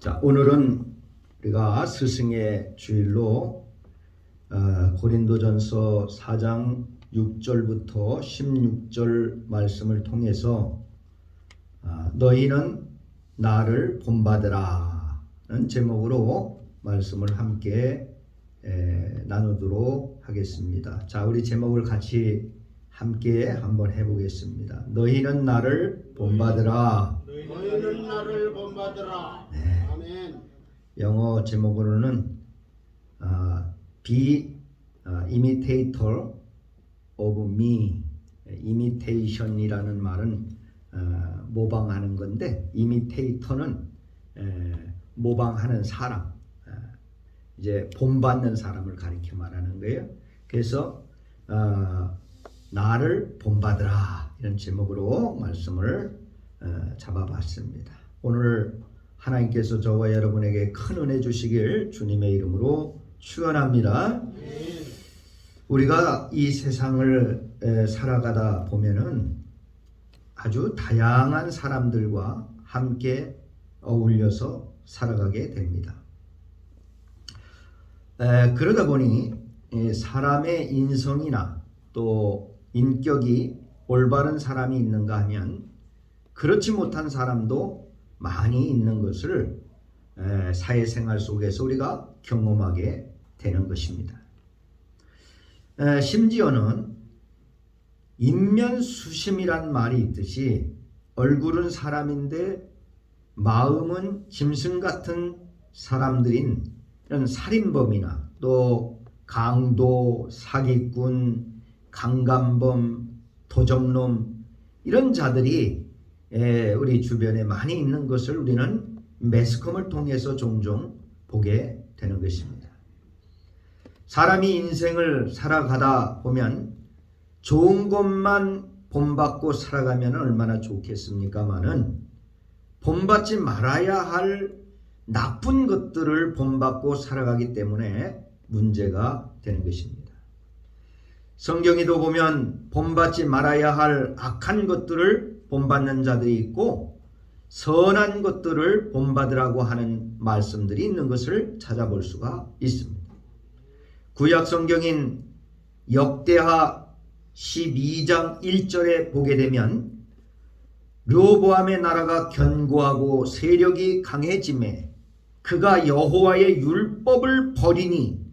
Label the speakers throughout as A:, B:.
A: 자, 오늘은 우리가 스승의 주일로 고린도전서 4장 6절부터 16절 말씀을 통해서 너희는 나를 본받으라는 제목으로 말씀을 함께 나누도록 하겠습니다. 자, 우리 제목을 같이 함께 한번 해보겠습니다. 너희는 나를 본받으라.
B: 너희는 나를 본받으라.
A: 네.
B: 아멘.
A: 영어 제목으로는 Be imitator of me. imitation이라는 말은 모방하는 건데, imitator는 모방하는 사람, 이제 본받는 사람을 가리켜 말하는 거예요. 그래서 나를 본받으라, 이런 제목으로 말씀을 잡아봤습니다. 오늘 하나님께서 저와 여러분에게 큰 은혜 주시길 주님의 이름으로 축원합니다. 우리가 이 세상을 살아가다 보면은 아주 다양한 사람들과 함께 어울려서 살아가게 됩니다. 그러다 보니 사람의 인성이나 또 인격이 올바른 사람이 있는가 하면 그렇지 못한 사람도 많이 있는 것을 사회생활 속에서 우리가 경험하게 되는 것입니다. 심지어는 인면수심이란 말이 있듯이 얼굴은 사람인데 마음은 짐승 같은 사람들인 이런 살인범이나 또 강도, 사기꾼, 강간범, 도적놈, 이런 자들이 우리 주변에 많이 있는 것을 우리는 매스컴을 통해서 종종 보게 되는 것입니다. 사람이 인생을 살아가다 보면 좋은 것만 본받고 살아가면 얼마나 좋겠습니까마는 본받지 말아야 할 나쁜 것들을 본받고 살아가기 때문에 문제가 되는 것입니다. 성경에도 보면 본받지 말아야 할 악한 것들을 본받는 자들이 있고 선한 것들을 본받으라고 하는 말씀들이 있는 것을 찾아볼 수가 있습니다. 구약 성경인 역대하 12장 1절에 보게 되면 르호보암의 나라가 견고하고 세력이 강해지매 그가 여호와의 율법을 버리니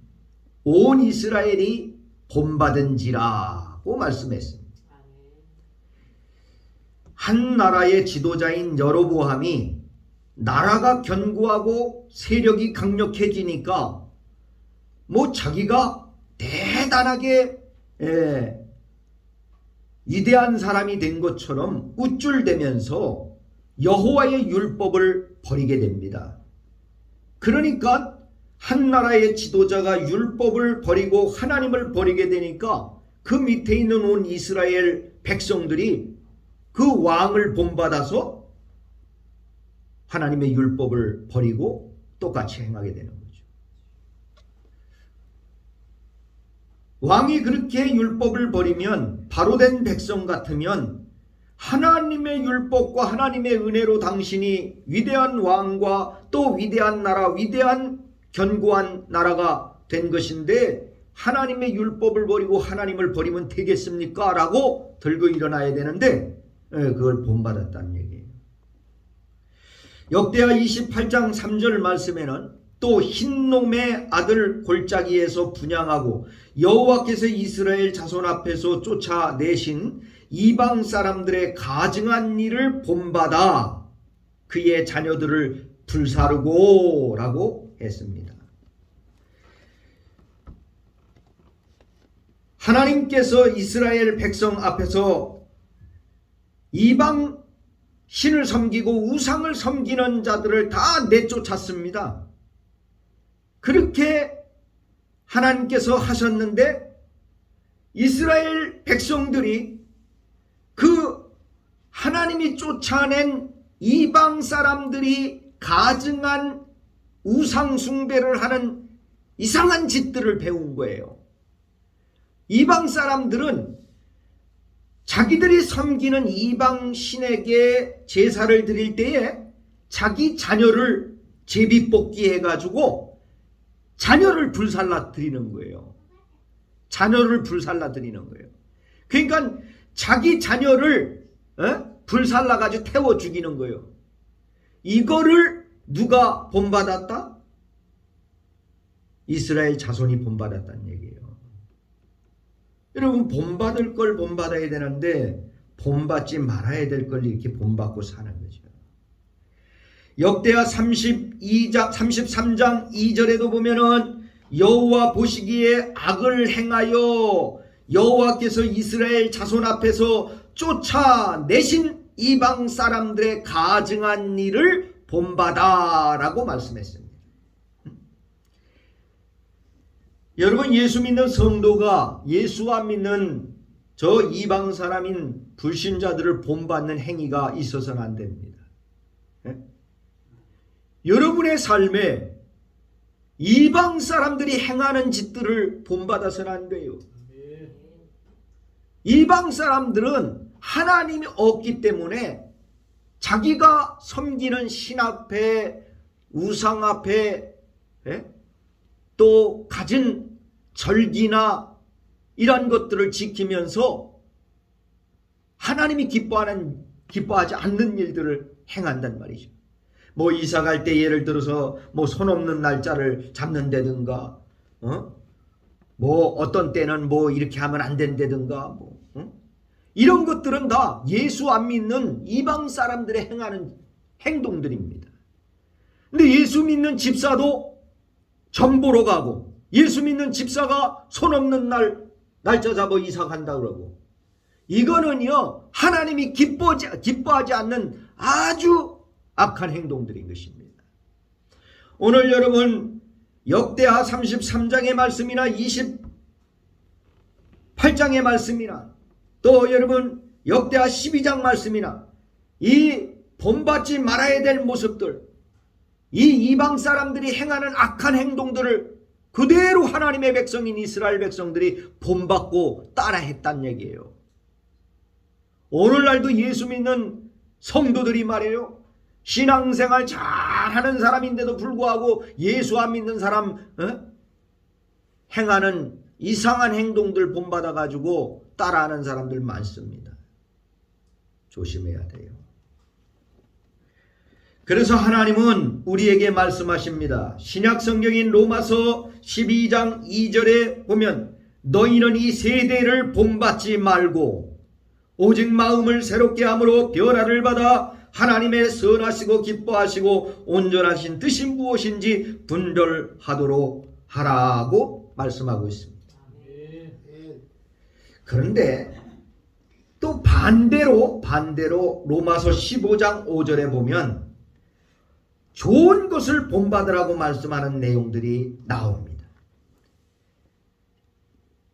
A: 온 이스라엘이 본받은지라고 말씀했습니다. 한 나라의 지도자인 여로보암이 나라가 견고하고 세력이 강력해지니까 자기가 대단하게 위대한 사람이 된 것처럼 우쭐대면서 여호와의 율법을 버리게 됩니다. 그러니까 한 나라의 지도자가 율법을 버리고 하나님을 버리게 되니까 그 밑에 있는 온 이스라엘 백성들이 그 왕을 본받아서 하나님의 율법을 버리고 똑같이 행하게 되는 거죠. 왕이 그렇게 율법을 버리면 바로 된 백성 같으면 하나님의 율법과 하나님의 은혜로 당신이 위대한 왕과 또 위대한 나라, 위대한 견고한 나라가 된 것인데 하나님의 율법을 버리고 하나님을 버리면 되겠습니까? 라고 들고 일어나야 되는데 그걸 본받았다는 얘기예요. 역대하 28장 3절 말씀에는 또 흰놈의 아들 골짜기에서 분향하고 여호와께서 이스라엘 자손 앞에서 쫓아내신 이방 사람들의 가증한 일을 본받아 그의 자녀들을 불사르고 라고 했습니다. 하나님께서 이스라엘 백성 앞에서 이방 신을 섬기고 우상을 섬기는 자들을 다 내쫓았습니다. 그렇게 하나님께서 하셨는데 이스라엘 백성들이 그 하나님이 쫓아낸 이방 사람들이 가증한 우상 숭배를 하는 이상한 짓들을 배운 거예요. 이방 사람들은 자기들이 섬기는 이방 신에게 제사를 드릴 때에 자기 자녀를 제비뽑기 해가지고 자녀를 불살라 드리는 거예요. 자녀를 불살라 드리는 거예요. 그러니까 자기 자녀를 불살라 가지고 태워 죽이는 거예요. 이거를 누가 본받았다? 이스라엘 자손이 본받았다는 얘기예요. 여러분, 본받을 걸 본받아야 되는데 본받지 말아야 될 걸 이렇게 본받고 사는 거죠. 역대하 33장 2절에도 보면은 여호와 보시기에 악을 행하여 여호와께서 이스라엘 자손 앞에서 쫓아내신 이방 사람들의 가증한 일을 본받아라고 말씀했습니다. 여러분, 예수 믿는 성도가 예수와 믿는 저 이방 사람인 불신자들을 본받는 행위가 있어서는 안 됩니다. 여러분의 삶에 이방 사람들이 행하는 짓들을 본받아서는 안 돼요. 이방 사람들은 하나님이 없기 때문에 자기가 섬기는 신 앞에, 우상 앞에, 또 가진 절기나 이런 것들을 지키면서 하나님이 기뻐하지 않는 일들을 행한단 말이죠. 뭐 이사 갈 때 예를 들어서 뭐 손 없는 날짜를 잡는다든가, 뭐 어떤 때는 뭐 이렇게 하면 안 된다든가, 이런 것들은 다 예수 안 믿는 이방 사람들의 행하는 행동들입니다. 근데 예수 믿는 집사도 점 보러 가고, 예수 믿는 집사가 손 없는 날짜 잡아 이사 간다 그러고, 이거는요 하나님이 기뻐하지 않는 아주 악한 행동들인 것입니다. 오늘 여러분 역대하 33장의 말씀이나 28장의 말씀이나 또 여러분 역대하 12장 말씀이나 이 본받지 말아야 될 모습들, 이 이방 사람들이 행하는 악한 행동들을 그대로 하나님의 백성인 이스라엘 백성들이 본받고 따라했단 얘기예요. 오늘날도 예수 믿는 성도들이 말이에요, 신앙생활 잘하는 사람인데도 불구하고 예수 안 믿는 사람 행하는 이상한 행동들 본받아 가지고 따라하는 사람들 많습니다. 조심해야 돼요. 그래서 하나님은 우리에게 말씀하십니다. 신약 성경인 로마서 12장 2절에 보면 너희는 이 세대를 본받지 말고 오직 마음을 새롭게 함으로 변화를 받아 하나님의 선하시고 기뻐하시고 온전하신 뜻이 무엇인지 분별하도록 하라고 말씀하고 있습니다. 그런데 또 반대로 로마서 15장 5절에 보면 좋은 것을 본받으라고 말씀하는 내용들이 나옵니다.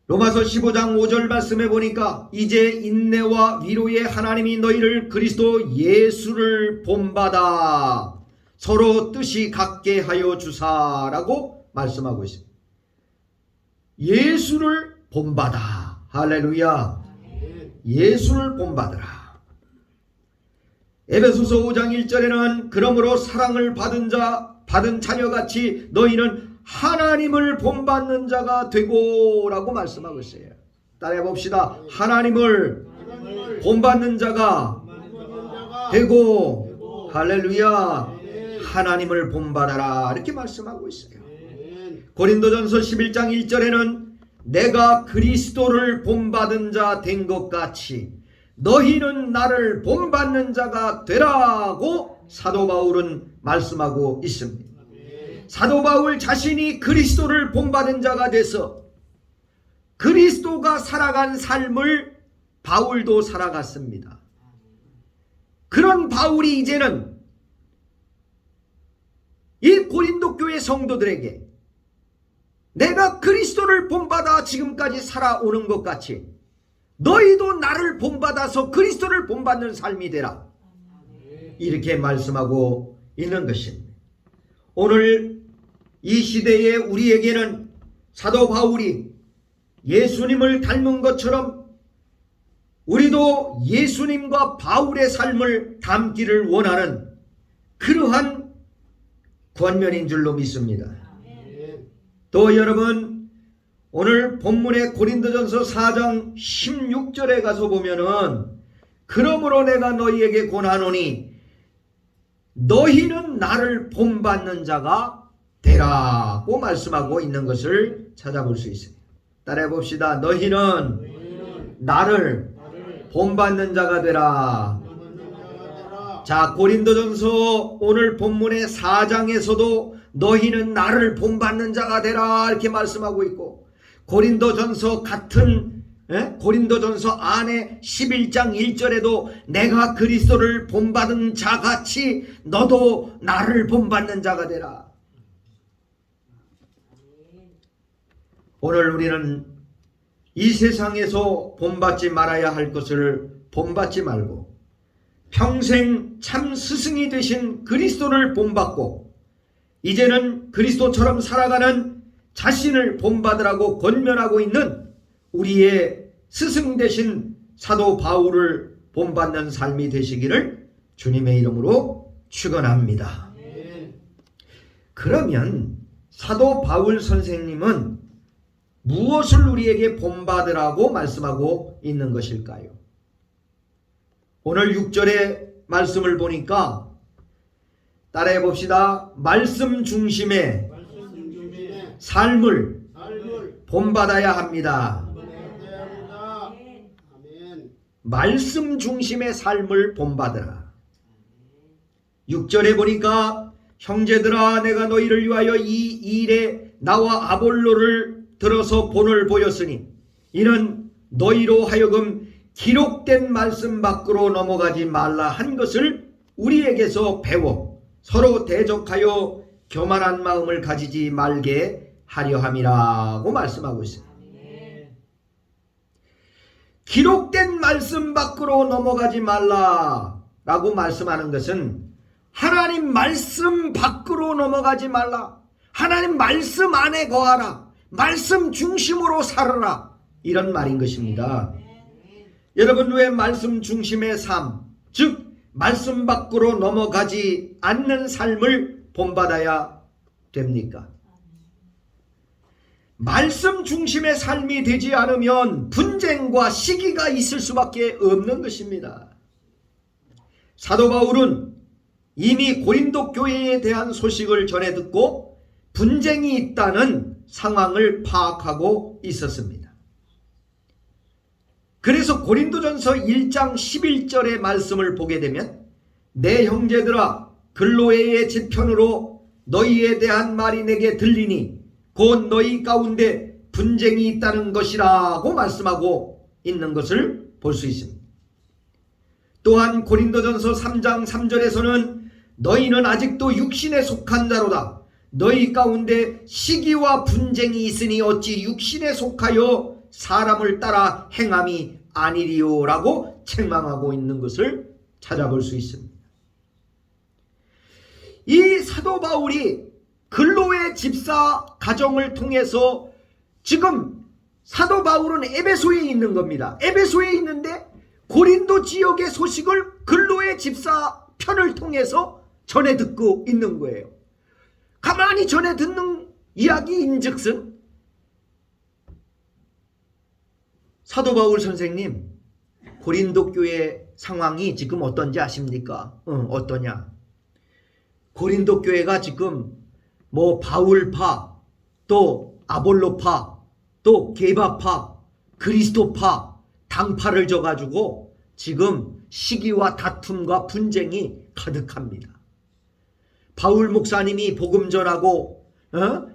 A: 로마서 15장 5절 말씀해 보니까 이제 인내와 위로의 하나님이 너희를 그리스도 예수를 본받아 서로 뜻이 같게 하여 주사라고 말씀하고 있습니다. 예수를 본받아. 할렐루야. 예수를 본받으라. 에베소서 5장 1절에는 그러므로 사랑을 받은 자녀같이 너희는 하나님을 본받는 자가 되고라고 말씀하고 있어요. 따라해 봅시다. 하나님을 본받는 자가 되고, 할렐루야, 하나님을 본받아라 이렇게 말씀하고 있어요. 고린도전서 11장 1절에는 내가 그리스도를 본받은 자 된 것 같이 너희는 나를 본받는 자가 되라고 사도 바울은 말씀하고 있습니다. 사도 바울 자신이 그리스도를 본받은 자가 돼서 그리스도가 살아간 삶을 바울도 살아갔습니다. 그런 바울이 이제는 이 고린도 교회 성도들에게 내가 그리스도를 본받아 지금까지 살아오는 것 같이 너희도 나를 본받아서 그리스도를 본받는 삶이 되라, 이렇게 말씀하고 있는 것입니다. 오늘 이 시대에 우리에게는 사도 바울이 예수님을 닮은 것처럼 우리도 예수님과 바울의 삶을 닮기를 원하는 그러한 권면인 줄로 믿습니다.
B: 아멘.
A: 또 여러분, 오늘 본문의 고린도전서 4장 16절에 가서 보면은 그러므로 내가 너희에게 권하노니 너희는 나를 본받는 자가 되라고 말씀하고 있는 것을 찾아볼 수 있습니다. 따라해 봅시다. 너희는
B: 너희는
A: 나를
B: 나를
A: 본받는 자가 되라.
B: 본받는 자가 되라.
A: 자, 고린도전서 오늘 본문의 4장에서도 너희는 나를 본받는 자가 되라 이렇게 말씀하고 있고, 고린도전서 같은 고린도전서 안에 11장 1절에도 내가 그리스도를 본받은 자같이 너도 나를 본받는 자가 되라. 오늘 우리는 이 세상에서 본받지 말아야 할 것을 본받지 말고 평생 참 스승이 되신 그리스도를 본받고 이제는 그리스도처럼 살아가는 자신을 본받으라고 권면하고 있는 우리의 스승 되신 사도 바울을 본받는 삶이 되시기를 주님의 이름으로 축원합니다.
B: 아멘.
A: 그러면 사도 바울 선생님은 무엇을 우리에게 본받으라고 말씀하고 있는 것일까요? 오늘 6절의 말씀을 보니까 따라해 봅시다. 말씀 중심의
B: 말씀 중심에
A: 삶을
B: 삶을
A: 본받아야 합니다.
B: 본받아야 합니다. 아멘.
A: 말씀 중심의 삶을 본받으라. 6절에 보니까 형제들아 내가 너희를 위하여 이 일에 나와 아볼로를 들어서 본을 보였으니 이는 너희로 하여금 기록된 말씀 밖으로 넘어가지 말라 한 것을 우리에게서 배워 서로 대적하여 교만한 마음을 가지지 말게 하려 함이라고 말씀하고 있습니다. 기록된 말씀 밖으로 넘어가지 말라라고 말씀하는 것은 하나님 말씀 밖으로 넘어가지 말라. 하나님 말씀 안에 거하라. 말씀 중심으로 살아라. 이런 말인 것입니다. 여러분, 왜 말씀 중심의 삶, 즉 말씀 밖으로 넘어가지 않는 삶을 본받아야 됩니까? 말씀 중심의 삶이 되지 않으면 분쟁과 시기가 있을 수밖에 없는 것입니다. 사도 바울은 이미 고린도 교회에 대한 소식을 전해 듣고 분쟁이 있다는 상황을 파악하고 있었습니다. 그래서 고린도전서 1장 11절의 말씀을 보게 되면 내 형제들아 글로에의 지편으로 너희에 대한 말이 내게 들리니 곧 너희 가운데 분쟁이 있다는 것이라고 말씀하고 있는 것을 볼 수 있습니다. 또한 고린도전서 3장 3절에서는 너희는 아직도 육신에 속한 자로다. 너희 가운데 시기와 분쟁이 있으니 어찌 육신에 속하여 사람을 따라 행함이 아니리요라고 책망하고 있는 것을 찾아볼 수 있습니다. 이 사도 바울이 글로의 집사 가정을 통해서 지금 사도 바울은 에베소에 있는 겁니다. 에베소에 있는데 고린도 지역의 소식을 글로의 집사 편을 통해서 전해 듣고 있는 거예요. 가만히 전해 듣는 이야기인즉슨 사도 바울 선생님, 고린도 교회 상황이 지금 어떤지 아십니까? 어떠냐? 고린도 교회가 지금 뭐 바울파, 또 아볼로파, 또 게바파, 그리스도파, 당파를 져가지고 지금 시기와 다툼과 분쟁이 가득합니다. 바울 목사님이 복음 전하고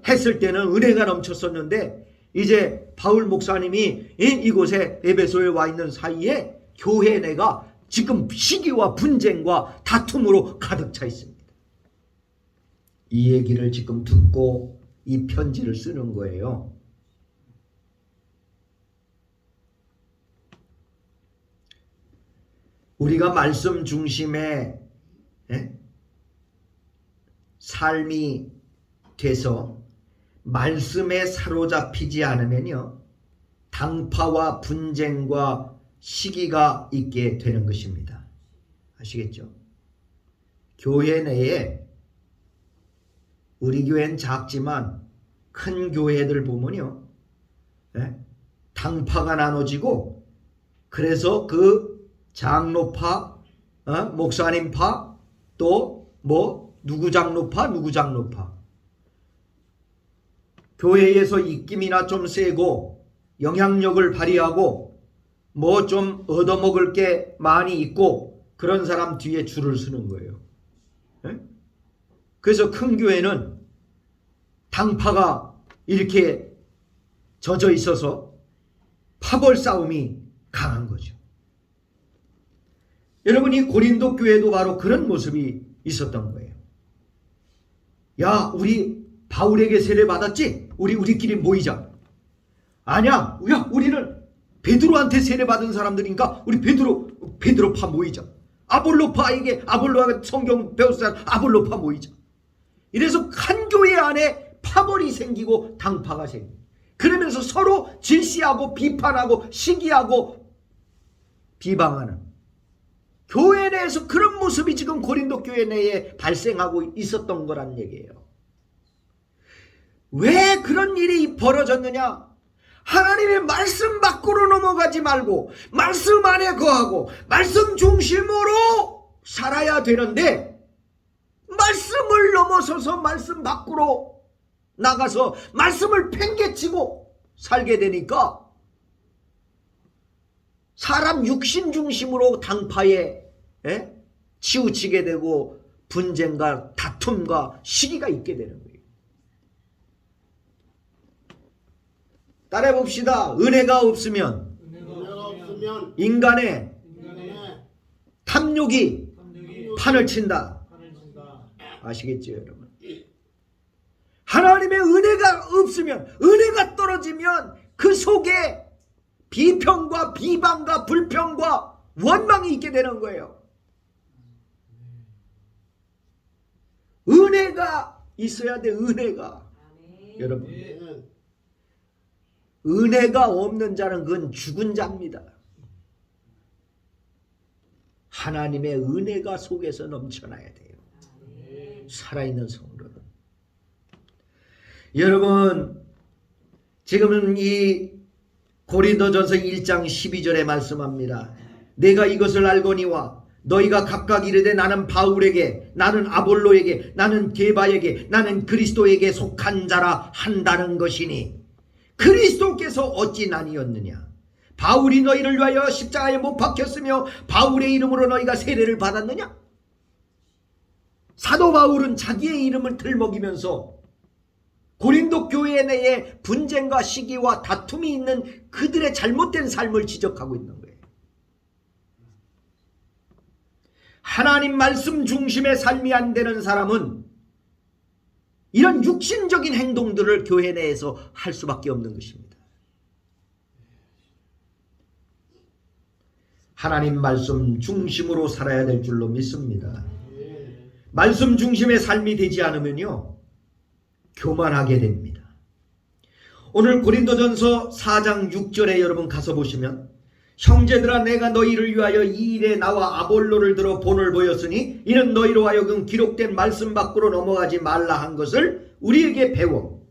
A: 했을 때는 은혜가 넘쳤었는데 이제 바울 목사님이 이곳에 에베소에 와 있는 사이에 교회 내가 지금 시기와 분쟁과 다툼으로 가득 차 있습니다. 이 얘기를 지금 듣고 이 편지를 쓰는 거예요. 우리가 말씀 중심의 삶이 돼서 말씀에 사로잡히지 않으면요, 당파와 분쟁과 시기가 있게 되는 것입니다. 아시겠죠? 교회 내에 우리 교회는 작지만 큰 교회들 보면요, 예? 당파가 나눠지고, 그래서 그 장로파, 목사님파, 또 뭐 누구 장로파, 누구 장로파, 교회에서 입김이나 좀 세고 영향력을 발휘하고 뭐 좀 얻어먹을 게 많이 있고 그런 사람 뒤에 줄을 서는 거예요. 예? 그래서 큰 교회는 당파가 이렇게 젖어 있어서 파벌 싸움이 강한 거죠. 여러분, 이 고린도 교회도 바로 그런 모습이 있었던 거예요. 야, 우리 바울에게 세례 받았지? 우리끼리 모이자. 아니야, 야, 우리는 베드로한테 세례 받은 사람들이니까 우리 베드로파 모이자. 아볼로파에게, 아볼로가 성경 배웠을 사람 아볼로파 모이자. 이래서 한 교회 안에 파벌이 생기고 당파가 생기고, 그러면서 서로 질시하고 비판하고 시기하고 비방하는 교회 내에서 그런 모습이 지금 고린도 교회 내에 발생하고 있었던 거란 얘기예요. 왜 그런 일이 벌어졌느냐? 하나님의 말씀 밖으로 넘어가지 말고 말씀 안에 거하고 말씀 중심으로 살아야 되는데, 말씀을 넘어서서 말씀 밖으로 나가서 말씀을 팽개치고 살게 되니까 사람 육신 중심으로 당파에 치우치게 되고 분쟁과 다툼과 시기가 있게 되는 거예요. 따라해 봅시다. 은혜가 없으면 인간의 탐욕이 판을 친다. 아시겠죠, 여러분? 하나님의 은혜가 없으면, 은혜가 떨어지면 그 속에 비평과 비방과 불평과 원망이 있게 되는 거예요. 은혜가 있어야 돼, 은혜가. 여러분, 은혜가 없는 자는 그건 죽은 자입니다. 하나님의 은혜가 속에서 넘쳐나야 돼요. 살아있는 성도는. 여러분, 지금은 이 고린도전서 1장 12절에 말씀합니다. 내가 이것을 알거니와 너희가 각각 이르되 나는 바울에게, 나는 아볼로에게, 나는 게바에게, 나는 그리스도에게 속한 자라 한다는 것이니 그리스도께서 어찌 나뉘었느냐? 바울이 너희를 위하여 십자가에 못 박혔으며 바울의 이름으로 너희가 세례를 받았느냐? 사도 바울은 자기의 이름을 들먹이면서 고린도 교회 내에 분쟁과 시기와 다툼이 있는 그들의 잘못된 삶을 지적하고 있는 거예요. 하나님 말씀 중심의 삶이 안 되는 사람은 이런 육신적인 행동들을 교회 내에서 할 수밖에 없는 것입니다. 하나님 말씀 중심으로 살아야 될 줄로 믿습니다. 말씀 중심의 삶이 되지 않으면요, 교만하게 됩니다. 오늘 고린도전서 4장 6절에 여러분 가서 보시면, 형제들아 내가 너희를 위하여 이 일에 나와 아볼로를 들어 본을 보였으니 이는 너희로 하여금 기록된 말씀 밖으로 넘어가지 말라 한 것을 우리에게 배워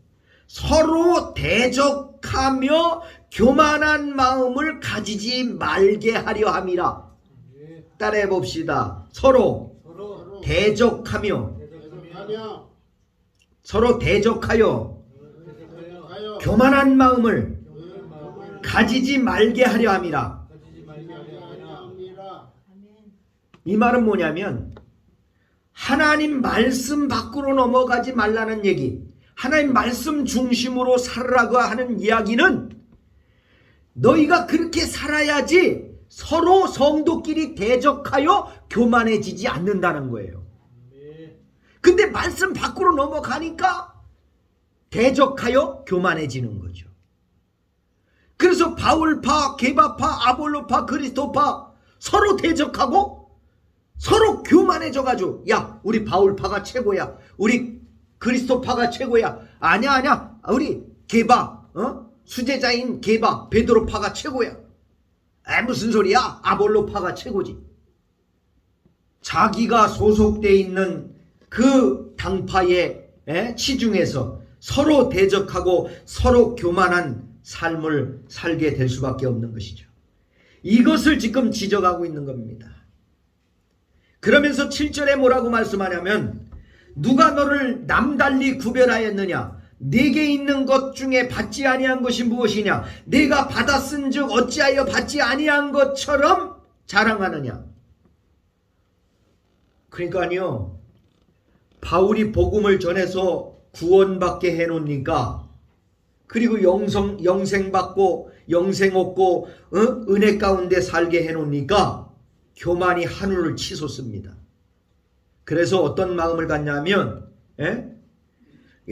A: 서로 대적하며 교만한 마음을 가지지 말게 하려 함이라. 따라해 봅시다. 서로 대적하며 서로 대적하여 교만한 마음을 가지지 말게 하려 함이라. 이 말은 뭐냐면 하나님 말씀 밖으로 넘어가지 말라는 얘기, 하나님 말씀 중심으로 살라고 하는 이야기는 너희가 그렇게 살아야지 서로 성도끼리 대적하여 교만해지지 않는다는 거예요. 근데 말씀 밖으로 넘어가니까 대적하여 교만해지는 거죠. 그래서 바울파, 게바파, 아볼로파, 그리스도파 서로 대적하고 서로 교만해져가지고, 야 우리 바울파가 최고야, 우리 그리스도파가 최고야, 아니야 우리 게바, 수제자인 게바 베드로파가 최고야. 무슨 소리야, 아볼로파가 최고지. 자기가 소속돼 있는 그 당파의 치중해서 서로 대적하고 서로 교만한 삶을 살게 될 수밖에 없는 것이죠. 이것을 지금 지적하고 있는 겁니다. 그러면서 7절에 뭐라고 말씀하냐면 누가 너를 남달리 구별하였느냐? 내게 있는 것 중에 받지 아니한 것이 무엇이냐? 내가 받았은즉 어찌하여 받지 아니한 것처럼 자랑하느냐? 그러니까요, 바울이 복음을 전해서 구원받게 해놓으니까, 그리고 영생 받고 영생 얻고 은혜 가운데 살게 해놓으니까 교만이 하늘을 치솟습니다. 그래서 어떤 마음을 갖냐면,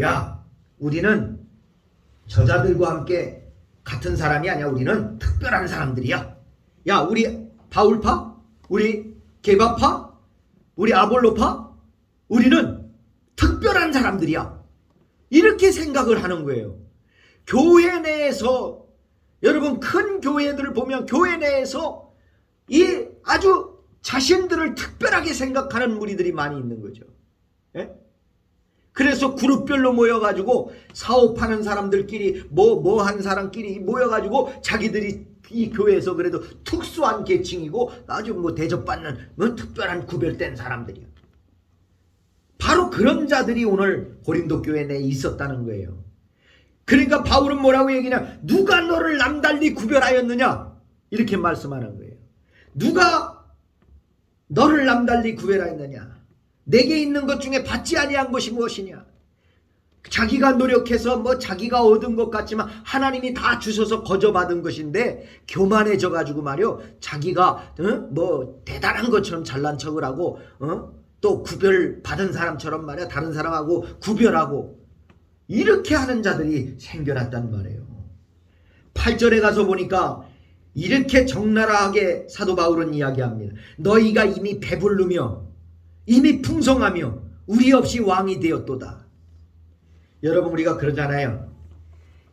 A: 야, 우리는 저자들과 함께 같은 사람이 아니야. 우리는 특별한 사람들이야. 야, 우리 바울파? 우리 게바파? 우리 아볼로파? 우리는 특별한 사람들이야. 이렇게 생각을 하는 거예요. 교회 내에서, 여러분 큰 교회들을 보면 교회 내에서 이 아주 자신들을 특별하게 생각하는 무리들이 많이 있는 거죠. 그래서 그룹별로 모여가지고 사업하는 사람들끼리 뭐 한 사람끼리 모여가지고 자기들이 이 교회에서 그래도 특수한 계층이고 아주 대접받는 특별한 구별된 사람들이요. 바로 그런 자들이 오늘 고린도 교회 내에 있었다는 거예요. 그러니까 바울은 뭐라고 얘기냐? 누가 너를 남달리 구별하였느냐? 이렇게 말씀하는 거예요. 누가 너를 남달리 구별하였느냐? 내게 있는 것 중에 받지 아니한 것이 무엇이냐? 자기가 노력해서 자기가 얻은 것 같지만 하나님이 다 주셔서 거저받은 것인데 교만해져 가지고 말이요, 자기가 대단한 것처럼 잘난 척을 하고 또 구별 받은 사람처럼 말이야 다른 사람하고 구별하고 이렇게 하는 자들이 생겨났단 말이에요. 8절에 가서 보니까 이렇게 적나라하게 사도 바울은 이야기합니다. 너희가 이미 배부르며 이미 풍성하며 우리 없이 왕이 되었도다. 여러분, 우리가 그러잖아요.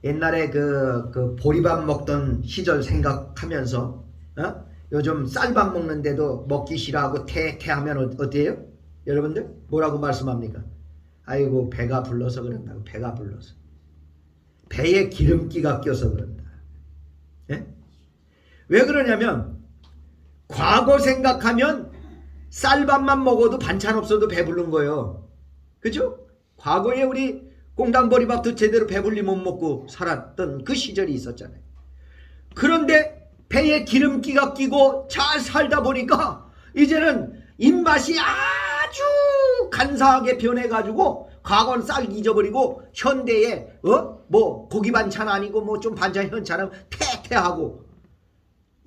A: 옛날에 그 보리밥 먹던 시절 생각하면서 요즘 쌀밥 먹는데도 먹기 싫어하고 퇴퇴하면 어때요? 여러분들 뭐라고 말씀합니까? 아이고 배가 불러서 그런다고. 배가 불러서, 배에 기름기가 껴서 그런다. 왜 그러냐면 과거 생각하면 쌀밥만 먹어도 반찬 없어도 배부른 거예요. 그죠? 과거에 우리 꽁당보리밥도 제대로 배불리 못 먹고 살았던 그 시절이 있었잖아요. 그런데 배에 기름기가 끼고 잘 살다 보니까 이제는 입맛이 아주 간사하게 변해가지고 과거는 쌀 잊어버리고 현대에 고기 반찬 아니고 좀 반찬 현찬은 퇴퇴하고.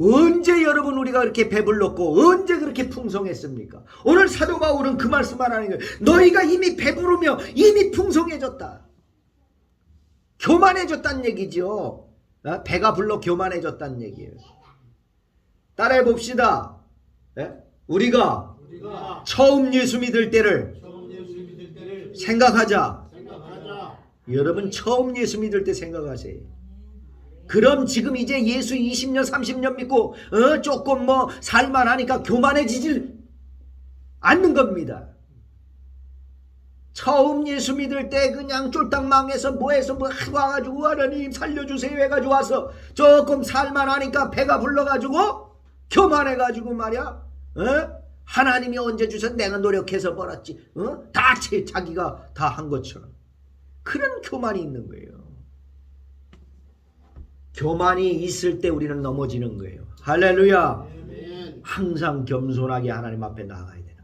A: 언제 여러분 우리가 그렇게 배불렀고 언제 그렇게 풍성했습니까? 오늘 사도 바울은 그 말씀만 하는 거예요. 너희가 이미 배부르며 이미 풍성해졌다. 교만해졌다는 얘기죠. 배가 불러 교만해졌다는 얘기예요. 따라해 봅시다. 우리가 처음 예수 믿을 때를 생각하자. 여러분 처음 예수 믿을 때 생각하세요. 그럼 지금 이제 예수 20년 30년 믿고 조금 살만하니까 교만해지질 않는 겁니다. 처음 예수 믿을 때 그냥 쫄딱 망해서 뭐해서 와가지고 하나님 살려주세요 해가지고 와서 조금 살만하니까 배가 불러가지고 교만해가지고 말이야. 하나님이 언제 주셔서 내가 노력해서 벌었지. 다 자기가 다 한 것처럼. 그런 교만이 있는 거예요. 교만이 있을 때 우리는 넘어지는 거예요. 할렐루야. 항상 겸손하게 하나님 앞에 나아가야 되는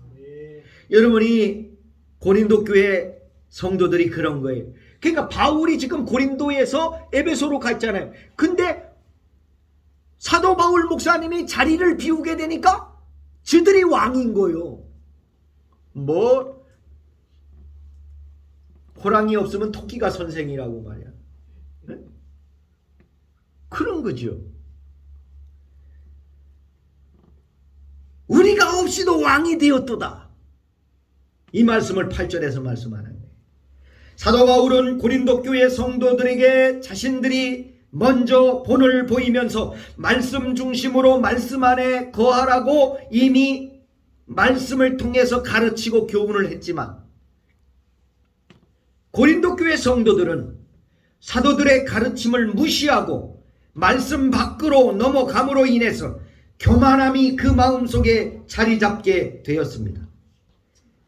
A: 거예요. 여러분이 고린도 교회 성도들이 그런 거예요. 그러니까 바울이 지금 고린도에서 에베소로 갔잖아요. 근데 사도 바울 목사님이 자리를 비우게 되니까 저들이 왕인 거예요. 호랑이 없으면 토끼가 선생이라고 말이야. 그런 거죠. 우리가 없이도 왕이 되었도다. 이 말씀을 8절에서 말씀하는 거예요. 사도 바울은 고린도 교회 성도들에게 자신들이 먼저 본을 보이면서 말씀 중심으로 말씀 안에 거하라고 이미 말씀을 통해서 가르치고 교훈을 했지만 고린도 교회 성도들은 사도들의 가르침을 무시하고 말씀 밖으로 넘어감으로 인해서 교만함이 그 마음속에 자리 잡게 되었습니다.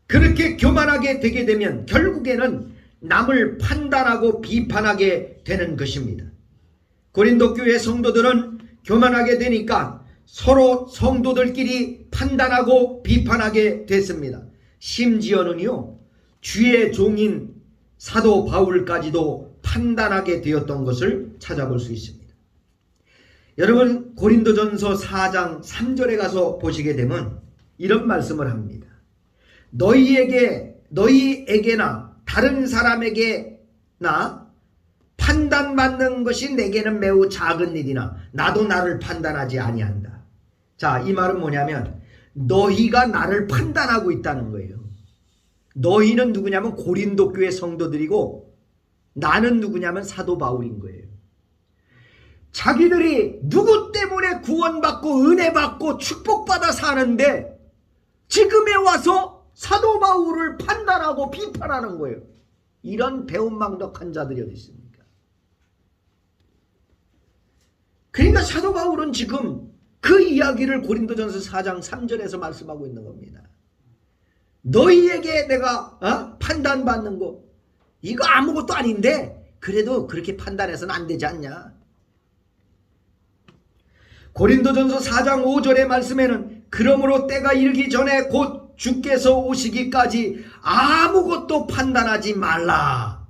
A: 그렇게 교만하게 되게 되면 결국에는 남을 판단하고 비판하게 되는 것입니다. 고린도 교회 성도들은 교만하게 되니까 서로 성도들끼리 판단하고 비판하게 됐습니다. 심지어는요, 주의 종인 사도 바울까지도 판단하게 되었던 것을 찾아볼 수 있습니다. 여러분, 고린도전서 4장 3절에 가서 보시게 되면 이런 말씀을 합니다. 너희에게나 다른 사람에게나 판단받는 것이 내게는 매우 작은 일이나 나도 나를 판단하지 아니한다. 자, 이 말은 뭐냐면 너희가 나를 판단하고 있다는 거예요. 너희는 누구냐면 고린도 교회 성도들이고 나는 누구냐면 사도 바울인 거예요. 자기들이 누구 때문에 구원받고 은혜받고 축복받아 사는데 지금에 와서 사도 바울을 판단하고 비판하는 거예요. 이런 배은망덕한 자들이 어디 있습니까? 그러니까 사도 바울은 지금 그 이야기를 고린도전서 4장 3절에서 말씀하고 있는 겁니다. 너희에게 내가 판단받는 거 이거 아무것도 아닌데 그래도 그렇게 판단해서는 안 되지 않냐. 고린도전서 4장 5절의 말씀에는 그러므로 때가 이르기 전에 곧 주께서 오시기까지 아무것도 판단하지 말라.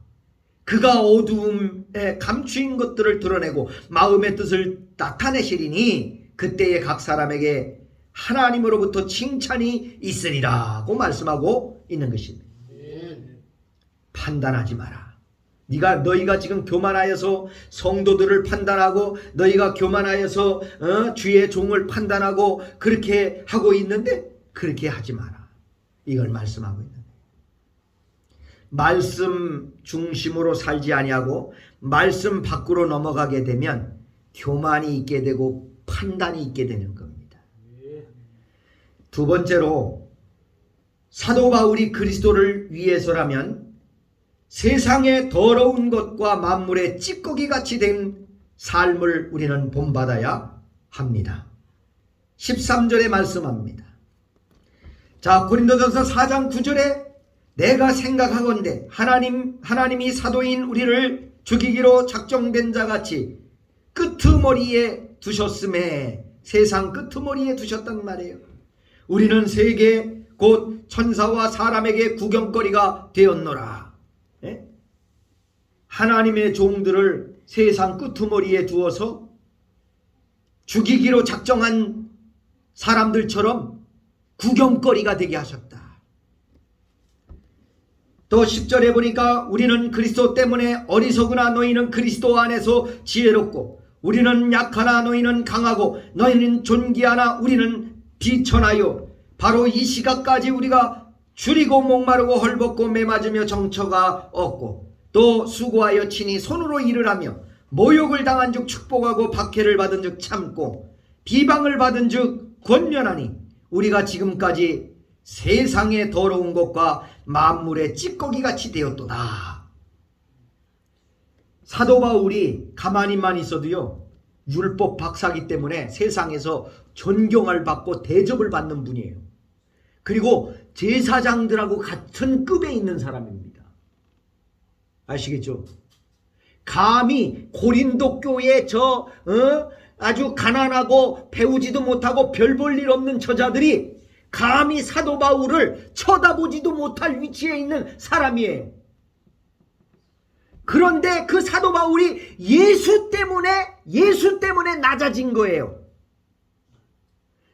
A: 그가 어두움에 감추인 것들을 드러내고 마음의 뜻을 나타내시리니 그때에 각 사람에게 하나님으로부터 칭찬이 있으리라고 말씀하고 있는 것입니다. 판단하지 마라. 너희가 지금 교만하여서 성도들을 판단하고 너희가 교만하여서 주의 종을 판단하고 그렇게 하고 있는데 그렇게 하지 마라. 이걸 말씀하고 있는 거예요. 말씀 중심으로 살지 아니하고 말씀 밖으로 넘어가게 되면 교만이 있게 되고 판단이 있게 되는 겁니다. 두 번째로 사도 바울이 그리스도를 위해서라면 세상의 더러운 것과 만물의 찌꺼기같이 된 삶을 우리는 본받아야 합니다. 13절에 말씀합니다. 자, 고린도전서 4장 9절에 내가 생각하건대 하나님이 사도인 우리를 죽이기로 작정된 자같이 끄트머리에 두셨음에 세상 끄트머리에 두셨단 말이에요. 우리는 세계 곧 천사와 사람에게 구경거리가 되었노라. 하나님의 종들을 세상 끄트머리에 두어서 죽이기로 작정한 사람들처럼 구경거리가 되게 하셨다. 또 10절에 보니까 우리는 그리스도 때문에 어리석으나 너희는 그리스도 안에서 지혜롭고 우리는 약하나 너희는 강하고 너희는 존귀하나 우리는 비천하여 바로 이 시각까지 우리가 줄이고 목마르고 헐벗고 매맞으며 정처가 없고 또 수고하여 친히 손으로 일을 하며 모욕을 당한 즉 축복하고 박해를 받은 즉 참고 비방을 받은 즉 권면하니 우리가 지금까지 세상의 더러운 것과 만물의 찌꺼기같이 되었도다. 사도 바울이 가만히만 있어도요 율법 박사기 때문에 세상에서 존경을 받고 대접을 받는 분이에요. 그리고 제사장들하고 같은 급에 있는 사람입니다. 아시겠죠? 감히 고린도 교회 아주 가난하고 배우지도 못하고 별 볼 일 없는 저자들이 감히 사도 바울을 쳐다보지도 못할 위치에 있는 사람이에요. 그런데 그 사도 바울이 예수 때문에 낮아진 거예요.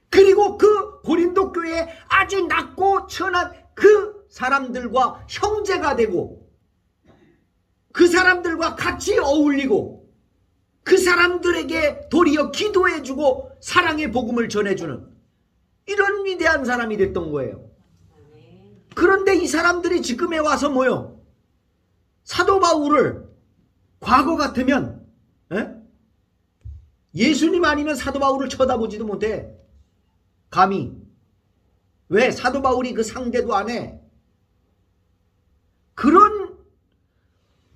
A: 그리고 그 고린도 교회에 아주 낮고 천한 그 사람들과 형제가 되고 그 사람들과 같이 어울리고 그 사람들에게 도리어 기도해주고 사랑의 복음을 전해주는 이런 위대한 사람이 됐던 거예요. 그런데 이 사람들이 지금에 와서 뭐요? 사도 바울을 과거 같으면 예수님 아니면 사도 바울을 쳐다보지도 못해. 감히. 왜? 사도 바울이 그 상대도 안 해. 그런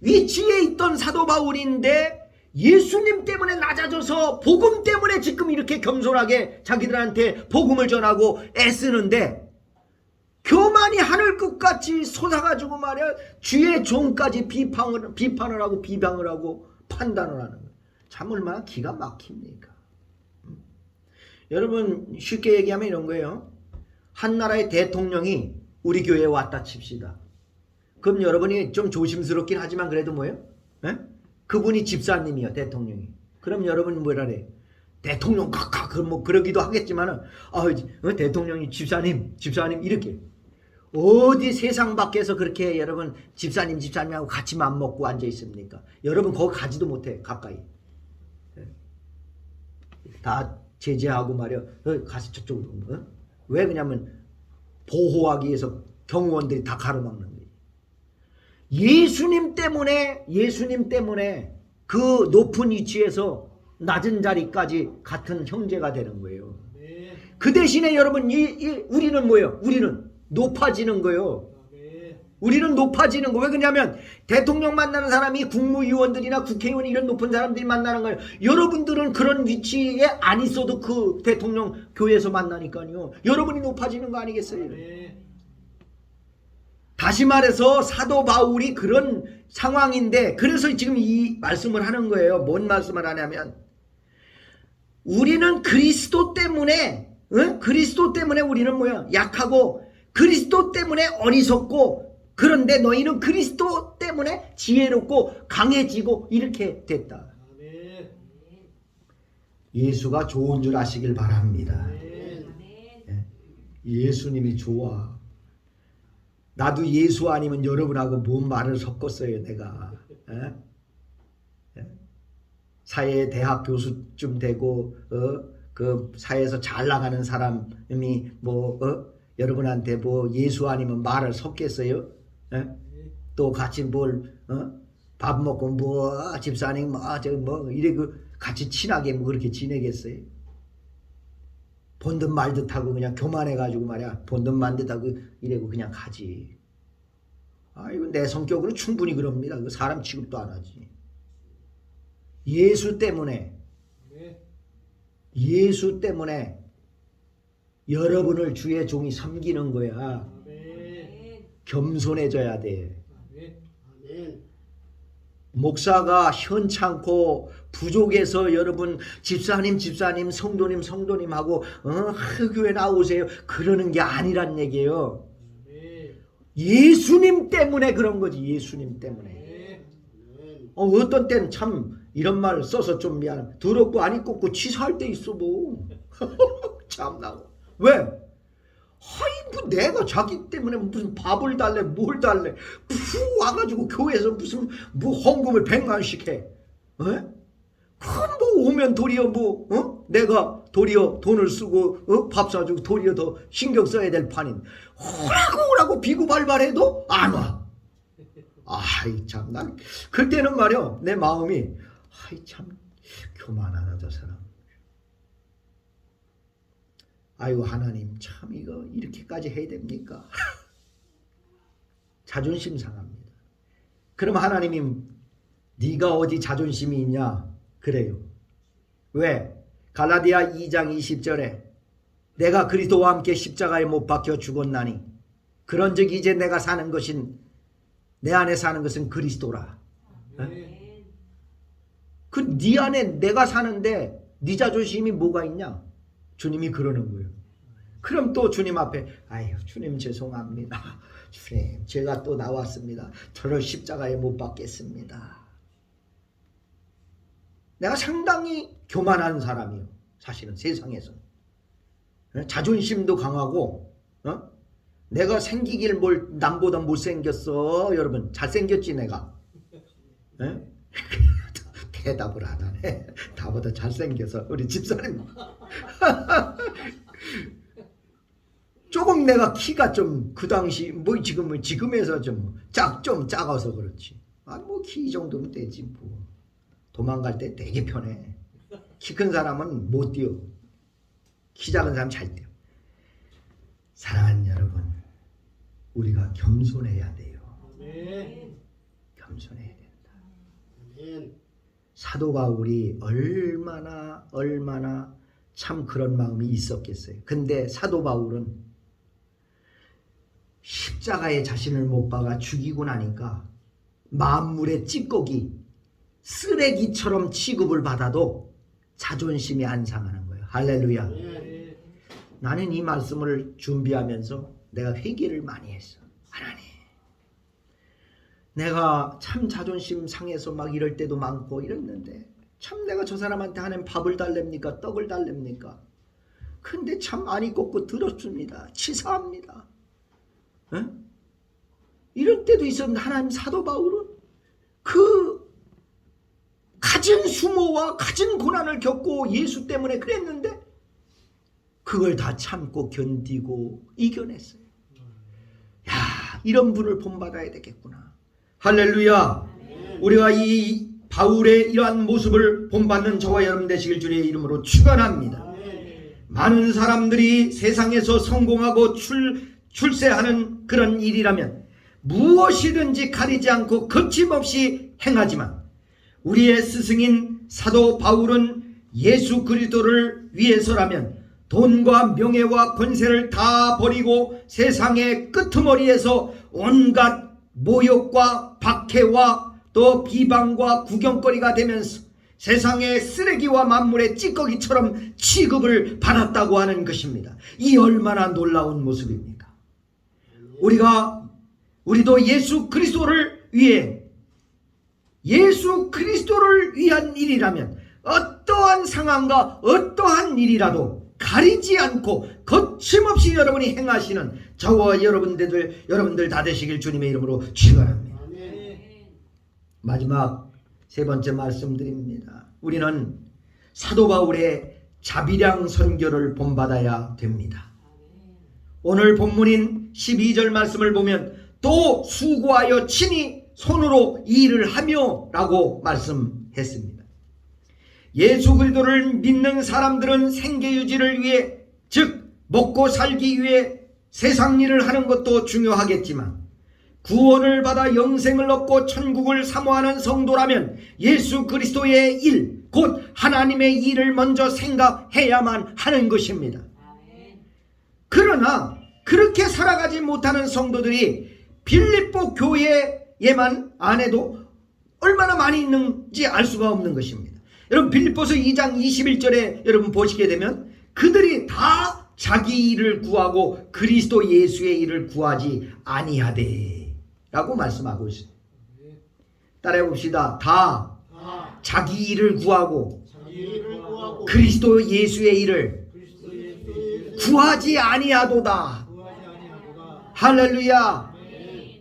A: 위치에 있던 사도 바울인데 예수님 때문에 낮아져서 복음 때문에 지금 이렇게 겸손하게 자기들한테 복음을 전하고 애쓰는데 교만이 하늘 끝같이 솟아가지고 말이야 주의 종까지 비판을 하고 비방을 하고 판단을 하는 거예요. 참 얼마나 기가 막힙니까? 여러분 쉽게 얘기하면 이런 거예요. 한 나라의 대통령이 우리 교회에 왔다 칩시다. 그럼 여러분이 좀 조심스럽긴 하지만 그래도 뭐예요? 에? 그분이 집사님이요, 대통령이. 그럼 여러분 뭐라 그래? 대통령 각각 뭐 그러기도 하겠지만은 대통령이 집사님 이렇게 어디 세상 밖에서 그렇게 여러분 집사님하고 같이 맘 먹고 앉아 있습니까? 여러분 거기 가지도 못해 가까이. 다 제재하고 말이야. 가서 저쪽으로. 왜 그러냐면 보호하기 위해서 경호원들이 다 가로막는 거예요. 예수님 때문에 그 높은 위치에서 낮은 자리까지 같은 형제가 되는 거예요. 그 대신에 여러분 우리는 뭐예요? 우리는 높아지는 거예요. 우리는 높아지는 거. 왜 그러냐면 대통령 만나는 사람이 국무위원들이나 국회의원 이런 높은 사람들이 만나는 거예요. 여러분들은 그런 위치에 안 있어도 그 대통령 교회에서 만나니까요. 여러분이 높아지는 거 아니겠어요? 다시 말해서 사도 바울이 그런 상황인데 그래서 지금 이 말씀을 하는 거예요. 뭔 말씀을 하냐면 우리는 그리스도 때문에 우리는 뭐야? 약하고 그리스도 때문에 어리석고 그런데 너희는 그리스도 때문에 지혜롭고 강해지고 이렇게 됐다. 예수가 좋은 줄 아시길 바랍니다. 예수님이 좋아. 나도 예수 아니면 여러분하고 뭔 말을 섞었어요 내가. 사회 대학 교수쯤 되고 그 사회에서 잘 나가는 사람이 여러분한테 예수 아니면 말을 섞겠어요? 또 같이 밥 먹고 집사님 이래 같이 친하게 그렇게 지내겠어요? 본듯 말듯 하고 그냥 교만해가지고 말이야 본듯 말듯 하고 이래고 그냥 가지. 이거 내 성격으로 충분히 그럽니다. 사람 취급도 안 하지. 예수 때문에 여러분을 주의 종이 섬기는 거야. 겸손해져야 돼. 목사가 현찮고 부족해서 여러분 집사님 성도님하고 교회 나오세요 그러는 게 아니란 얘기예요. 예수님 때문에 그런 거지. 예수님 때문에. 어떤 때는 참 이런 말을 써서 좀 미안해. 더럽고 안 입고 치사할 때 있어 뭐. 참나. 왜? 내가 자기 때문에 무슨 밥을 달래 뭘 달래 푸 와가지고 교회에서 무슨 헌금을 100만씩 해. 그럼 오면 도리어 내가 도리어 돈을 쓰고 밥 사주고 도리어 더 신경 써야 될 판인 오라고 비구발발해도 안 와. 참 난 그때는 말이야 내 마음이 참 교만하다 저 사람. 하나님 참 이거 이렇게까지 해야 됩니까? 자존심 상합니다. 그럼 하나님이 네가 어디 자존심이 있냐? 그래요. 왜? 갈라디아 2장 20절에 내가 그리스도와 함께 십자가에 못 박혀 죽었나니 그런즉 이제 내가 사는 것인 내 안에 사는 것은 그리스도라. 네 안에 내가 사는데 네 자존심이 뭐가 있냐? 주님이 그러는 거예요. 그럼 또 주님 앞에 주님 죄송합니다. 주님 제가 또 나왔습니다. 저를 십자가에 못 박겠습니다. 내가 상당히 교만한 사람이에요. 사실은 세상에서. 자존심도 강하고 내가 생기길 남보다 못생겼어. 여러분 잘생겼지 내가. 대답을 안 하네. 나보다 잘생겨서 우리 집사님. 조금 내가 키가 좀 그 당시 지금에서 좀 작아서 그렇지. 키 정도면 되지 도망갈 때 되게 편해. 키 큰 사람은 못 뛰어. 키 작은 사람 잘 뛰어. 사랑하는 여러분, 우리가 겸손해야 돼요. 겸손해야 돼요.
B: 아멘.
A: 사도 바울이 얼마나 참 그런 마음이 있었겠어요. 근데 사도 바울은 십자가에 자신을 못 박아 죽이고 나니까 만물의 찌꺼기, 쓰레기처럼 취급을 받아도 자존심이 안 상하는 거예요. 할렐루야.
B: 아멘.
A: 나는 이 말씀을 준비하면서 내가 회개를 많이 했어. 하나님, 내가 참 자존심 상해서 막 이럴 때도 많고 이랬는데 참 내가 저 사람한테 하는 밥을 달랍니까? 떡을 달랍니까? 근데 참 안이 꺾고 더럽습니다. 치사합니다. 에? 이럴 때도 있었는데 하나님, 사도 바울은 그 갖은 수모와 갖은 고난을 겪고 예수 때문에 그랬는데 그걸 다 참고 견디고 이겨냈어요. 야, 이런 분을 본받아야 되겠구나. 할렐루야. 우리가 이 바울의 이러한 모습을 본받는 저와 여러분 되시길 주의 이름으로 축원합니다. 많은 사람들이 세상에서 성공하고 출세하는 그런 일이라면 무엇이든지 가리지 않고 거침없이 행하지만 우리의 스승인 사도 바울은 예수 그리스도를 위해서라면 돈과 명예와 권세를 다 버리고 세상의 끄트머리에서 온갖 모욕과 박해와 또 비방과 구경거리가 되면서 세상의 쓰레기와 만물의 찌꺼기처럼 취급을 받았다고 하는 것입니다. 이 얼마나 놀라운 모습입니까? 우리도 예수 그리스도를 위해, 예수 그리스도를 위한 일이라면 어떠한 상황과 어떠한 일이라도 가리지 않고 거침없이 여러분이 행하시는 저와 여러분들 다 되시길 주님의 이름으로 축원합니다. 마지막 세 번째 말씀드립니다. 우리는 사도 바울의 자비량 선교를 본받아야 됩니다. 오늘 본문인 12절 말씀을 보면 또 수고하여 친히 손으로 일을 하며 라고 말씀했습니다. 예수 그리스도를 믿는 사람들은 생계유지를 위해, 즉 먹고 살기 위해 세상 일을 하는 것도 중요하겠지만 구원을 받아 영생을 얻고 천국을 사모하는 성도라면 예수 그리스도의 일, 곧 하나님의 일을 먼저 생각해야만 하는 것입니다. 그러나 그렇게 살아가지 못하는 성도들이 빌립보 교회에만 안 해도 얼마나 많이 있는지 알 수가 없는 것입니다. 여러분, 빌립보서 2장 21절에 여러분 보시게 되면 그들이 다 자기 일을 구하고 그리스도 예수의 일을 구하지 아니하되 라고 말씀하고 있어요. 따라해 봅시다. 다 자기 일을 구하고 그리스도 예수의 일을 구하지 아니하도다. 할렐루야.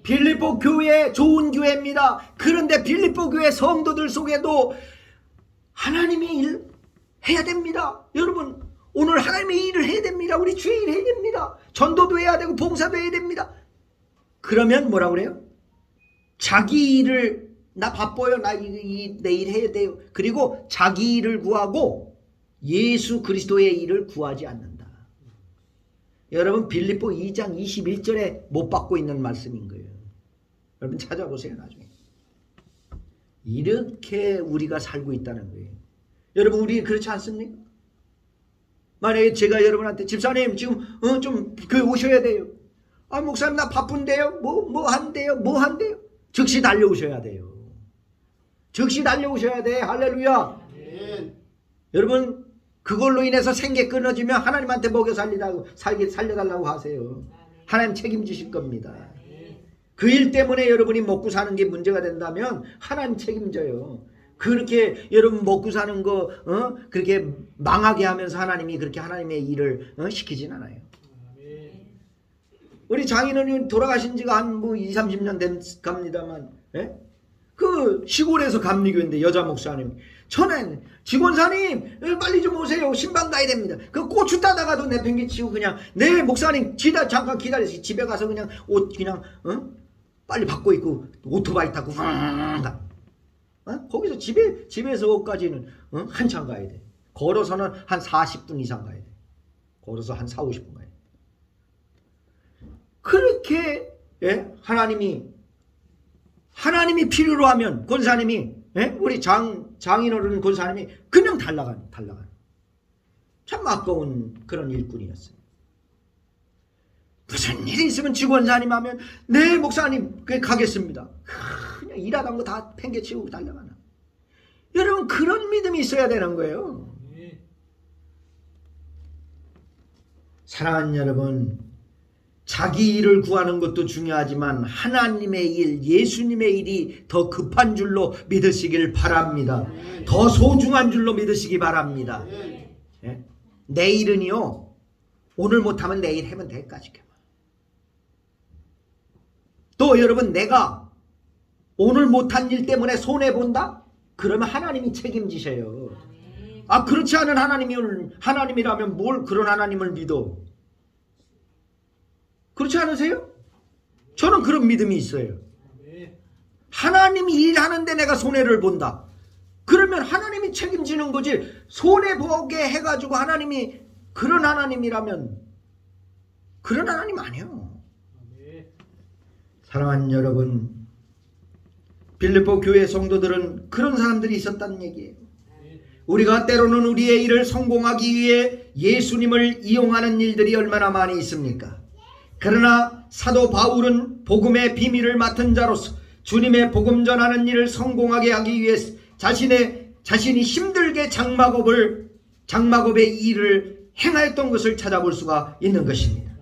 A: 빌립보 교회 좋은 교회입니다. 그런데 빌립보 교회 성도들 속에도 하나님의 일 해야 됩니다. 여러분, 오늘 하나님의 일을 해야 됩니다. 우리 주의 일 해야 됩니다. 전도도 해야 되고 봉사도 해야 됩니다. 그러면 뭐라 그래요? 자기 일을, 나 바빠요, 나 내일 해야 돼요. 그리고 자기 일을 구하고 예수 그리스도의 일을 구하지 않는다. 여러분, 빌립보 2장 21절에 못 받고 있는 말씀인 거예요. 여러분 찾아보세요, 나중에. 이렇게 우리가 살고 있다는 거예요. 여러분, 우리 그렇지 않습니까? 만약에 제가 여러분한테 집사님 지금 좀 교회 오셔야 돼요. 아, 목사님 나 바쁜데요. 뭐 한대요? 즉시 달려오셔야 돼요. 즉시 달려오셔야 돼. 할렐루야. 여러분, 그걸로 인해서 생계 끊어지면 하나님한테 먹여 살려달라고 하세요. 하나님 책임지실 겁니다. 그 일 때문에 여러분이 먹고 사는 게 문제가 된다면 하나님 책임져요. 그렇게 여러분 먹고 사는 거 그렇게 망하게 하면서 하나님이 그렇게 하나님의 일을 시키진 않아요. 우리 장인어른 돌아가신 지가 한 20-30년 된 갑니다만, 그 시골에서 감리교인데 여자 목사님 전에 직원사님 빨리 좀 오세요. 신방 가야 됩니다. 그 고추 따다가도 내팽개치고 그냥 네 목사님 잠깐 기다리세요. 집에 가서 그냥 옷 그냥 빨리 바꿔 입고 오토바이 타고 거기서 집에서 옷까지는 한참 가야 돼. 걸어서는 한 40분 이상 가야 돼. 걸어서 한 40-50분 가야 돼. 그렇게 하나님이 필요로 하면 권사님이 예? 우리 장인어른 권사님이 그냥 달라가는 참 아까운 그런 일꾼이었어요. 무슨 일이 있으면 직원사님 하면 네 목사님 가겠습니다. 그냥 일하던 거 다 팽개치우고 달려가는. 여러분 그런 믿음이 있어야 되는 거예요. 사랑하는 여러분, 자기 일을 구하는 것도 중요하지만 하나님의 일, 예수님의 일이 더 급한 줄로 믿으시길 바랍니다. 더 소중한 줄로 믿으시기 바랍니다. 예? 내일은요, 오늘 못하면 내일 하면 될까지. 또 여러분, 내가 오늘 못한 일 때문에 손해본다? 그러면 하나님이 책임지셔요. 아, 그렇지 않은 하나님이라면 뭘 그런 하나님을 믿어? 그렇지 않으세요? 저는 그런 믿음이 있어요. 하나님이 일하는데 내가 손해를 본다. 그러면 하나님이 책임지는 거지. 손해보게 해가지고 하나님이 그런 하나님이라면 그런 하나님 아니에요. 사랑하는 여러분, 빌립보 교회 성도들은 그런 사람들이 있었다는 얘기예요. 우리가 때로는 우리의 일을 성공하기 위해 예수님을 이용하는 일들이 얼마나 많이 있습니까? 그러나 사도 바울은 복음의 비밀을 맡은 자로서 주님의 복음 전하는 일을 성공하게 하기 위해 자신이 힘들게 장막업의 일을 행하였던 것을 찾아볼 수가 있는 것입니다.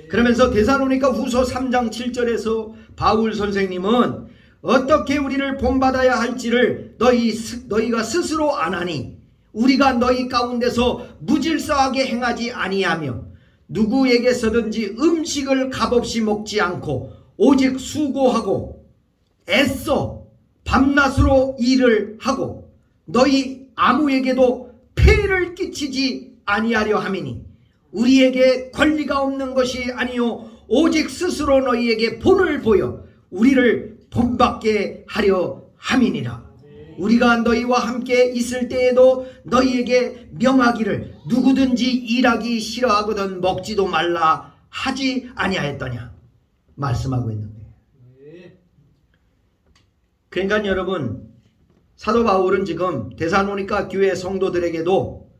A: 그러면서 데살로니가 후서 3장 7절에서 바울 선생님은 어떻게 우리를 본받아야 할지를 너희가 스스로 아나니 우리가 너희 가운데서 무질서하게 행하지 아니하며 누구에게서든지 음식을 값없이 먹지 않고 오직 수고하고 애써 밤낮으로 일을 하고 너희 아무에게도 폐를 끼치지 아니하려 함이니 우리에게 권리가 없는 것이 아니요 오직 스스로 너희에게 본을 보여 우리를 본받게 하려 함이니라. 우리가 너희와 함께 있을 때에도 너희에게 명하기를 누구든지 일하기 싫어하거든 먹지도 말라 하지 아니하였더냐 말씀하고 있는 거예요. 그러니까 여러분, 사도 바울은 지금 데살로니가 교회 성도들에게도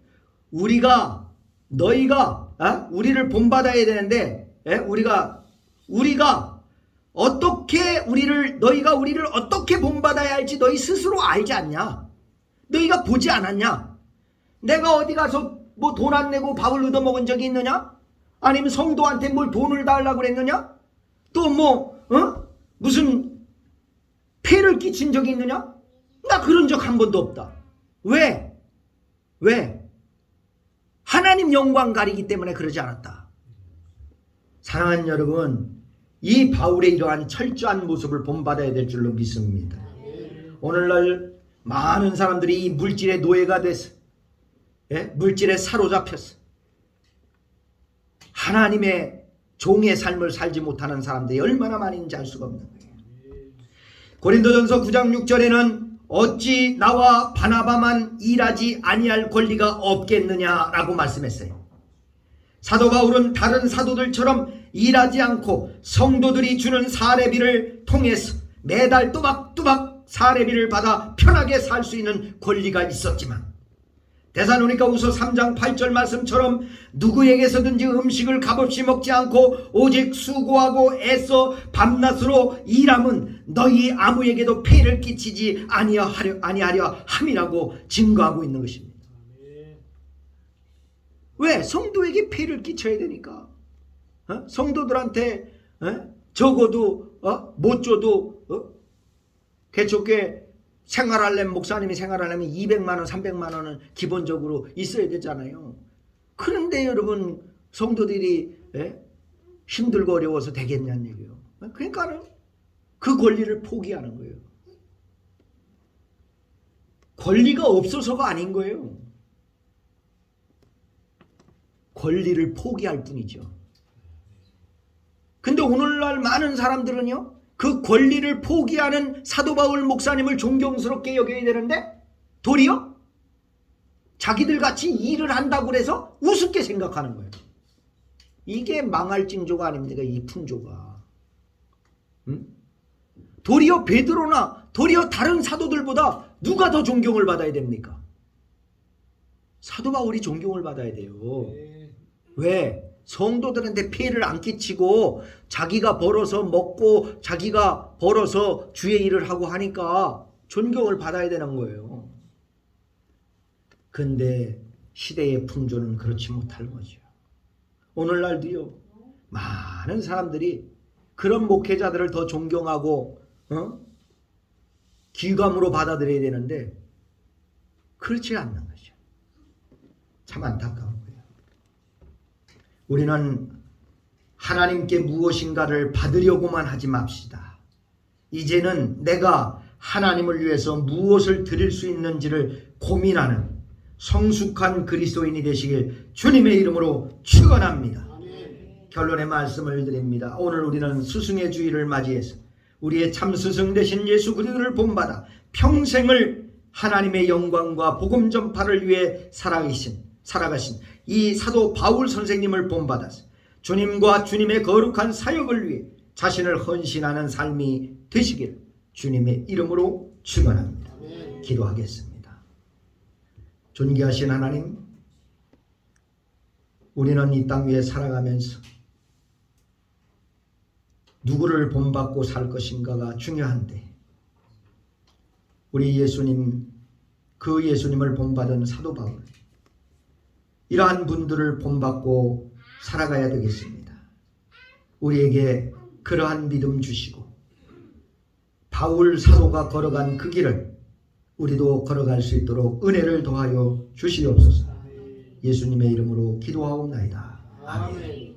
A: 너희가 우리를 본받아야 되는데 우리가 어떻게 너희가 우리를 어떻게 본받아야 할지 너희 스스로 알지 않냐? 너희가 보지 않았냐? 내가 어디 가서 뭐 돈 안 내고 밥을 얻어먹은 적이 있느냐? 아니면 성도한테 뭘 돈을 달라고 그랬느냐? 또 무슨 폐를 끼친 적이 있느냐? 나 그런 적 한 번도 없다. 왜? 하나님 영광 가리기 때문에 그러지 않았다. 사랑하는 여러분, 이 바울의 이러한 철저한 모습을 본받아야 될 줄로 믿습니다. 오늘날 많은 사람들이 이 물질의 노예가 돼서 물질에 사로잡혔어. 하나님의 종의 삶을 살지 못하는 사람들이 얼마나 많이 있는지 알 수가 없는 거예요. 고린도전서 9장 6절에는 어찌 나와 바나바만 일하지 아니할 권리가 없겠느냐라고 말씀했어요. 사도 바울은 다른 사도들처럼 일하지 않고 성도들이 주는 사례비를 통해서 매달 또박또박 사례비를 받아 편하게 살 수 있는 권리가 있었지만 데살로니가 후서 3장 8절 말씀처럼 누구에게서든지 음식을 값없이 먹지 않고 오직 수고하고 애써 밤낮으로 일함은 너희 아무에게도 폐를 끼치지 아니하려 함이라고 증거하고 있는 것입니다. 왜? 성도에게 폐를 끼쳐야 되니까. 성도들한테 적어도 못 줘도 개척교회 생활하려면, 목사님이 생활하려면 200만 원 300만 원은 기본적으로 있어야 되잖아요. 그런데 여러분 성도들이 힘들고 어려워서 되겠냐는 얘기예요. 그러니까 그 권리를 포기하는 거예요. 권리가 없어서가 아닌 거예요. 권리를 포기할 뿐이죠. 근데 오늘날 많은 사람들은요, 그 권리를 포기하는 사도 바울 목사님을 존경스럽게 여겨야 되는데 도리어 자기들 같이 일을 한다고 그래서 우습게 생각하는 거예요. 이게 망할 징조가 아닙니까? 이 풍조가. 도리어 베드로나 도리어 다른 사도들보다 누가 더 존경을 받아야 됩니까? 사도 바울이 존경을 받아야 돼요. 왜? 성도들한테 피해를 안 끼치고 자기가 벌어서 먹고 자기가 벌어서 주의 일을 하고 하니까 존경을 받아야 되는 거예요. 근데 시대의 풍조는 그렇지 못할 거죠. 오늘날도요, 많은 사람들이 그런 목회자들을 더 존경하고 귀감으로 받아들여야 되는데 그렇지 않는 거죠. 참 안타까운 거예요. 우리는 하나님께 무엇인가를 받으려고만 하지 맙시다. 이제는 내가 하나님을 위해서 무엇을 드릴 수 있는지를 고민하는 성숙한 그리스도인이 되시길 주님의 이름으로 축원합니다. 결론의 말씀을 드립니다. 오늘 우리는 스승의 주일을 맞이해서 우리의 참 스승 되신 예수 그리스도를 본받아 평생을 하나님의 영광과 복음 전파를 위해 살아가신 이 사도 바울 선생님을 본받아서 주님과 주님의 거룩한 사역을 위해 자신을 헌신하는 삶이 되시길 주님의 이름으로 축원합니다. 기도하겠습니다. 존귀하신 하나님, 우리는 이 땅 위에 살아가면서 누구를 본받고 살 것인가가 중요한데 우리 예수님, 그 예수님을 본받은 사도 바울, 이러한 분들을 본받고 살아가야 되겠습니다. 우리에게 그러한 믿음 주시고 바울 사도가 걸어간 그 길을 우리도 걸어갈 수 있도록 은혜를 더하여 주시옵소서. 예수님의 이름으로 기도하옵나이다. 아멘.